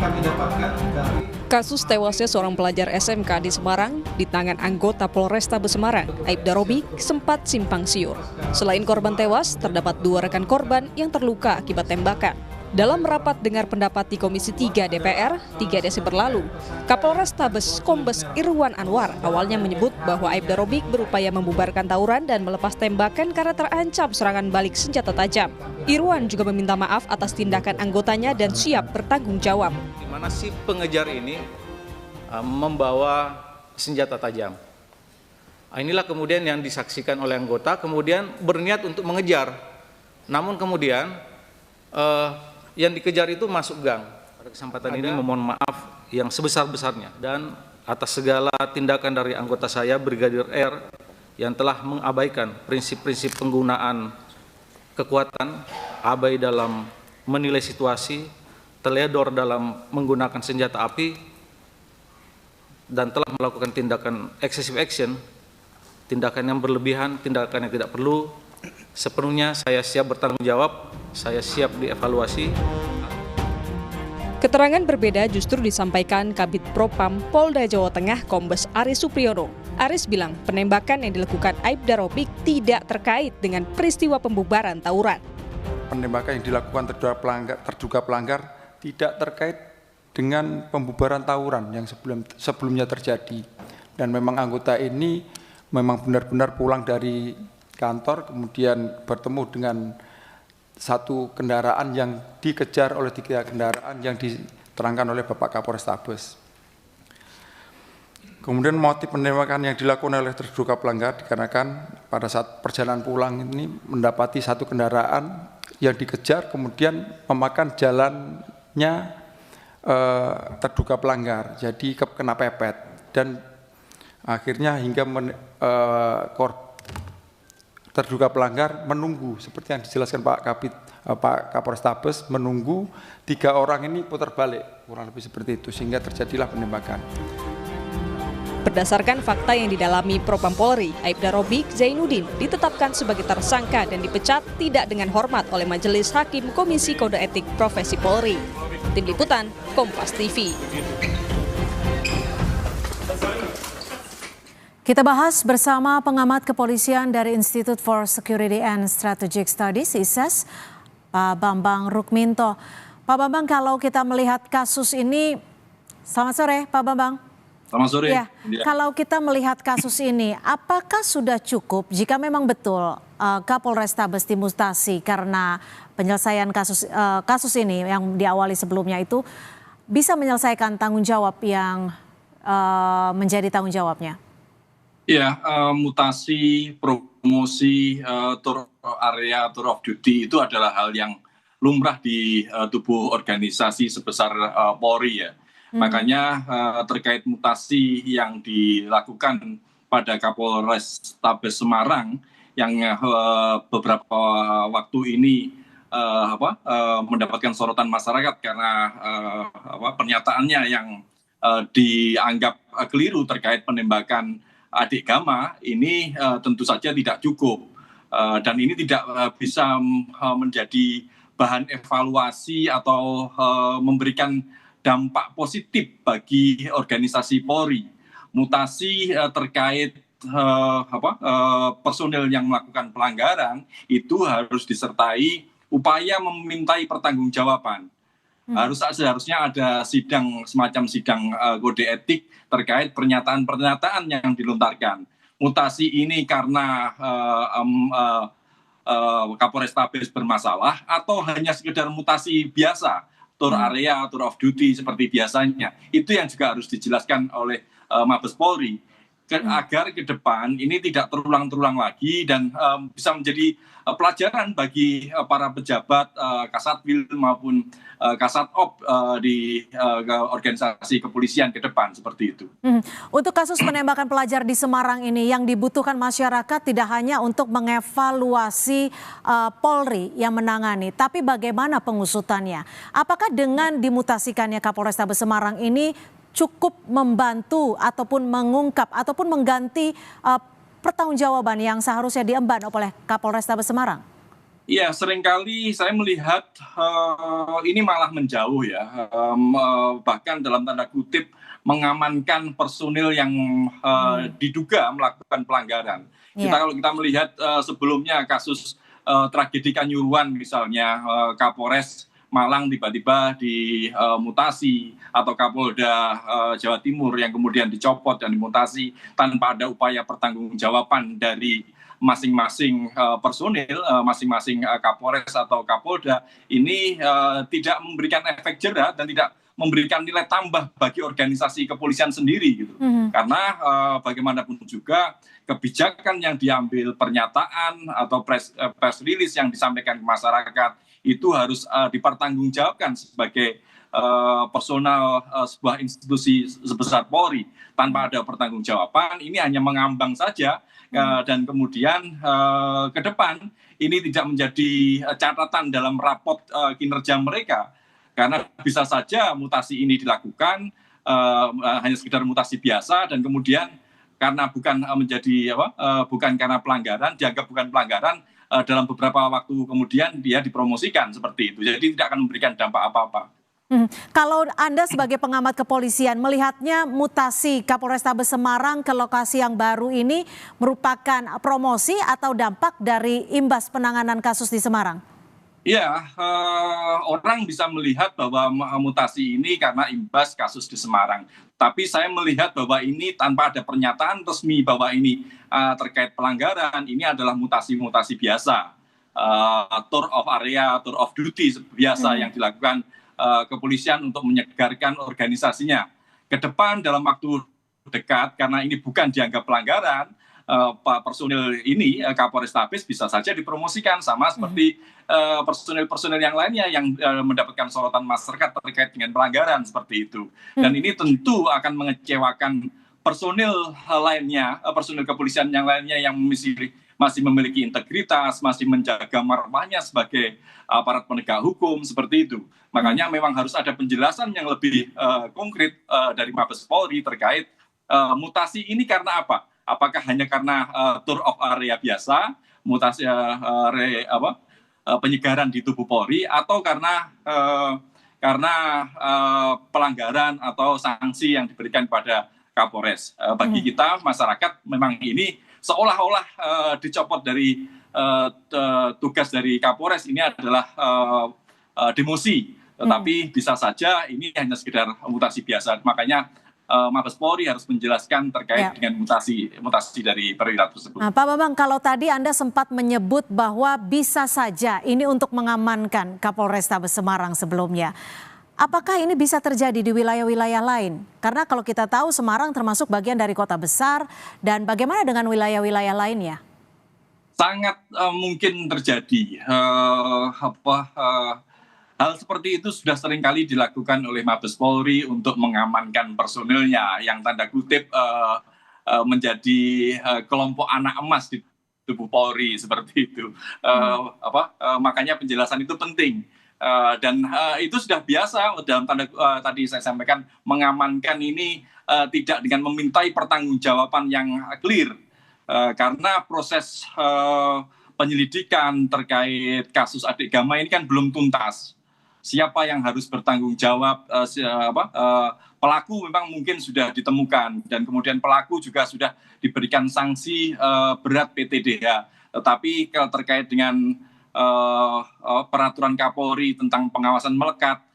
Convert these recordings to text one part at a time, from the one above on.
kami dapatkan dari Kasus tewasnya seorang pelajar SMK di Semarang di tangan anggota Polrestabes Semarang, Aibda Robik, sempat simpang siur. Selain korban tewas, terdapat 2 rekan korban yang terluka akibat tembakan. Dalam rapat dengar pendapat di Komisi 3 DPR 3 Desember lalu, Kapolrestabes Kombes Irwan Anwar awalnya menyebut bahwa Aibda Robik berupaya membubarkan tawuran dan melepas tembakan karena terancam serangan balik senjata tajam. Irwan juga meminta maaf atas tindakan anggotanya dan siap bertanggung jawab. Di mana si pengejar ini membawa senjata tajam. Inilah kemudian yang disaksikan oleh anggota, kemudian berniat untuk mengejar. Namun kemudian yang dikejar itu masuk gang. Pada kesempatan ini memohon maaf yang sebesar-besarnya dan atas segala tindakan dari anggota saya, Brigadir R, yang telah mengabaikan prinsip-prinsip penggunaan kekuatan, abai dalam menilai situasi, teledor dalam menggunakan senjata api, dan telah melakukan tindakan excessive action, tindakan yang berlebihan, tindakan yang tidak perlu. Sepenuhnya saya siap bertanggung jawab, saya siap dievaluasi. Keterangan berbeda justru disampaikan Kabid Propam Polda Jawa Tengah Kombes Aris Supriyono. Aris bilang penembakan yang dilakukan Aibda Robik tidak terkait dengan peristiwa pembubaran tawuran. Penembakan yang dilakukan terduga pelanggar tidak terkait dengan pembubaran tawuran yang sebelumnya terjadi. Dan memang anggota ini memang benar-benar pulang dari kantor, kemudian bertemu dengan satu kendaraan yang dikejar oleh 3 kendaraan yang diterangkan oleh Bapak Kapolrestabes. Kemudian motif penembakan yang dilakukan oleh terduga pelanggar dikarenakan pada saat perjalanan pulang ini mendapati satu kendaraan yang dikejar, kemudian memakan jalannya terduga pelanggar, jadi kena pepet dan akhirnya hingga terduga pelanggar menunggu seperti yang dijelaskan Pak Kapolrestabes, menunggu 3 orang ini putar balik, kurang lebih seperti itu, sehingga terjadilah penembakan. Berdasarkan fakta yang didalami Propam Polri, Aibda Robik Zainuddin ditetapkan sebagai tersangka dan dipecat tidak dengan hormat oleh Majelis Hakim Komisi Kode Etik Profesi Polri. Tim Liputan, Kompas TV. Kita bahas bersama pengamat kepolisian dari Institute for Security and Strategic Studies, ISES, Pak Bambang Rukminto. Pak Bambang, kalau kita melihat kasus ini, selamat sore Pak Bambang. Selamat sore. Ya, kalau kita melihat kasus ini, apakah sudah cukup jika memang betul Kapolrestabes dimutasi karena penyelesaian kasus ini yang diawali sebelumnya itu bisa menyelesaikan tanggung jawab yang menjadi tanggung jawabnya? Ya, mutasi, promosi, tour area, tour of duty itu adalah hal yang lumrah di tubuh organisasi sebesar Polri ya. Makanya terkait mutasi yang dilakukan pada Kapolrestabes Semarang yang beberapa waktu ini mendapatkan sorotan masyarakat karena pernyataannya yang dianggap keliru terkait penembakan adik Gama ini tentu saja tidak cukup dan ini tidak bisa menjadi bahan evaluasi atau memberikan dampak positif bagi organisasi Polri. Mutasi terkait personel yang melakukan pelanggaran itu harus disertai upaya memintai pertanggungjawaban. Seharusnya ada semacam sidang kode etik terkait pernyataan-pernyataan yang dilontarkan. Mutasi ini karena Kapolrestabes bermasalah atau hanya sekedar mutasi biasa, tour area, tour of duty seperti biasanya. Itu yang juga harus dijelaskan oleh Mabes Polri agar ke depan ini tidak terulang-terulang lagi dan bisa menjadi pelajaran bagi para pejabat Kasatwil maupun Kasatop di organisasi kepolisian ke depan seperti itu. Untuk kasus penembakan pelajar di Semarang ini yang dibutuhkan masyarakat tidak hanya untuk mengevaluasi Polri yang menangani, tapi bagaimana pengusutannya? Apakah dengan dimutasikannya Kapolrestabes Semarang ini cukup membantu ataupun mengungkap ataupun mengganti pertanggungjawaban yang seharusnya diemban oleh Kapolrestabes Semarang? Iya, seringkali saya melihat ini malah menjauh ya, bahkan dalam tanda kutip mengamankan personil yang diduga melakukan pelanggaran. Iya. Kalau kita melihat sebelumnya kasus tragedi Kanjuruhan misalnya, Kapolres Malang tiba-tiba dimutasi, atau Kapolda Jawa Timur yang kemudian dicopot dan dimutasi tanpa ada upaya pertanggungjawaban dari masing-masing personil, masing-masing Kapolres atau Kapolda, ini tidak memberikan efek jera dan tidak memberikan nilai tambah bagi organisasi kepolisian sendiri gitu. Karena bagaimanapun juga kebijakan yang diambil, pernyataan atau press release yang disampaikan ke masyarakat itu harus dipertanggungjawabkan sebagai personal sebuah institusi sebesar Polri. Tanpa ada pertanggungjawaban, ini hanya mengambang saja, dan kemudian ke depan ini tidak menjadi catatan dalam rapot kinerja mereka, karena bisa saja mutasi ini dilakukan hanya sekedar mutasi biasa, dan kemudian karena bukan bukan karena pelanggaran, dianggap bukan pelanggaran, dalam beberapa waktu kemudian dia dipromosikan seperti itu. Jadi tidak akan memberikan dampak apa-apa. Kalau Anda sebagai pengamat kepolisian melihatnya mutasi Kapolrestabes Semarang ke lokasi yang baru ini merupakan promosi atau dampak dari imbas penanganan kasus di Semarang? Ya, orang bisa melihat bahwa mutasi ini karena imbas kasus di Semarang. Tapi saya melihat bahwa ini tanpa ada pernyataan resmi bahwa ini terkait pelanggaran, ini adalah mutasi-mutasi biasa. Tour of area, tour of duty biasa yang dilakukan kepolisian untuk menyegarkan organisasinya. Ke depan dalam waktu dekat, karena ini bukan dianggap pelanggaran, personil ini Kapolrestabes bisa saja dipromosikan sama seperti personil-personil yang lainnya yang mendapatkan sorotan masyarakat terkait dengan pelanggaran seperti itu. Dan ini tentu akan mengecewakan personil lainnya, personil kepolisian yang lainnya yang masih memiliki integritas, masih menjaga marwahnya sebagai aparat penegak hukum seperti itu. Makanya memang harus ada penjelasan yang lebih konkret dari Mabes Polri terkait mutasi ini karena apa? Apakah hanya karena tour of area biasa, mutasi penyegaran di tubuh Polri, atau karena pelanggaran atau sanksi yang diberikan kepada Kapolres? Bagi kita masyarakat memang ini seolah-olah dicopot dari tugas dari Kapolres, ini adalah demosi, tetapi bisa saja ini hanya sekedar mutasi biasa. Makanya Mabes Polri harus menjelaskan terkait dengan mutasi dari perwira tersebut. Nah, Pak Bambang, kalau tadi Anda sempat menyebut bahwa bisa saja ini untuk mengamankan Kapolrestabes Semarang sebelumnya. Apakah ini bisa terjadi di wilayah-wilayah lain? Karena kalau kita tahu Semarang termasuk bagian dari kota besar, dan bagaimana dengan wilayah-wilayah lainnya? Sangat mungkin terjadi. Hal seperti itu sudah seringkali dilakukan oleh Mabes Polri untuk mengamankan personilnya yang tanda kutip menjadi kelompok anak emas di tubuh Polri seperti itu. Makanya penjelasan itu penting. Dan itu sudah biasa dalam tanda tadi saya sampaikan, mengamankan ini tidak dengan memintai pertanggungjawaban yang clear, karena proses penyelidikan terkait kasus Adik Gama ini kan belum tuntas. Siapa yang harus bertanggung jawab, pelaku memang mungkin sudah ditemukan dan kemudian pelaku juga sudah diberikan sanksi berat PTDH. Tetapi kalau terkait dengan peraturan Kapolri tentang pengawasan melekat,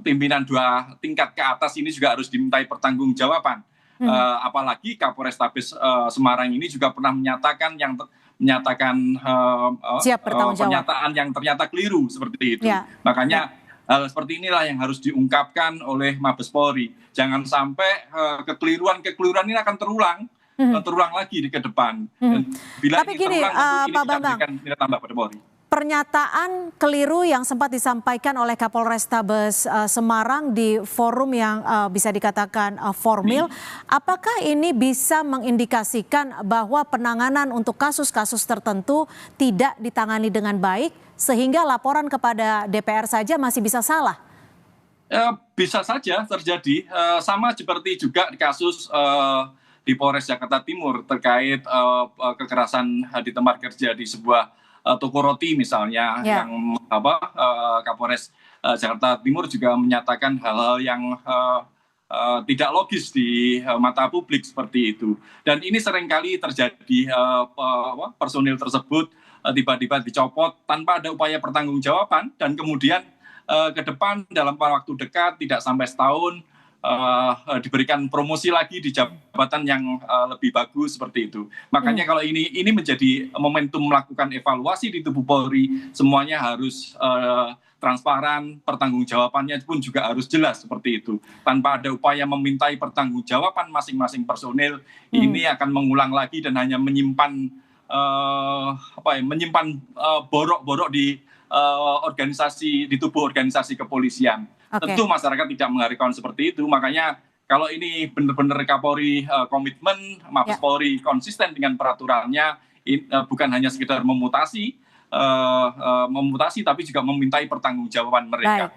pimpinan 2 tingkat ke atas ini juga harus dimintai pertanggungjawaban. Apalagi Kapolrestabes Semarang ini juga pernah menyatakan pernyataan yang ternyata keliru seperti itu. Makanya hal seperti inilah yang harus diungkapkan oleh Mabes Polri. Jangan sampai kekeliruan ini akan terulang lagi di ke depan. Bila Tapi gini, Pak Bambang, nilai tambah pada Polri. Pernyataan keliru yang sempat disampaikan oleh Kapolrestabes Semarang di forum yang bisa dikatakan formil, apakah ini bisa mengindikasikan bahwa penanganan untuk kasus-kasus tertentu tidak ditangani dengan baik sehingga laporan kepada DPR saja masih bisa salah? Bisa saja terjadi, sama seperti juga di kasus di Polres Jakarta Timur terkait kekerasan di tempat kerja di sebuah toko roti misalnya, yang Kapolres Jakarta Timur juga menyatakan hal-hal yang tidak logis di mata publik seperti itu. Dan ini seringkali terjadi, personil tersebut tiba-tiba dicopot tanpa ada upaya pertanggungjawaban, dan kemudian ke depan dalam waktu dekat tidak sampai setahun diberikan promosi lagi di jabatan yang lebih bagus seperti itu. Makanya kalau ini menjadi momentum melakukan evaluasi di tubuh Polri, semuanya harus transparan, pertanggungjawabannya pun juga harus jelas seperti itu. Tanpa ada upaya memintai pertanggungjawaban masing-masing personil, ini akan mengulang lagi dan hanya menyimpan borok-borok di organisasi, di tubuh organisasi kepolisian. Tentu masyarakat tidak mengharapkan seperti itu. Makanya kalau ini benar-benar Kapolri komitmen, Mabes Polri konsisten dengan peraturannya, bukan hanya sekedar memutasi, tapi juga memintai pertanggungjawaban mereka.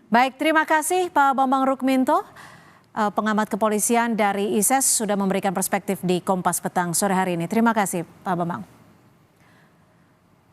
Baik, terima kasih Pak Bambang Rukminto, pengamat kepolisian dari ISES, sudah memberikan perspektif di Kompas Petang sore hari ini. Terima kasih Pak Bambang.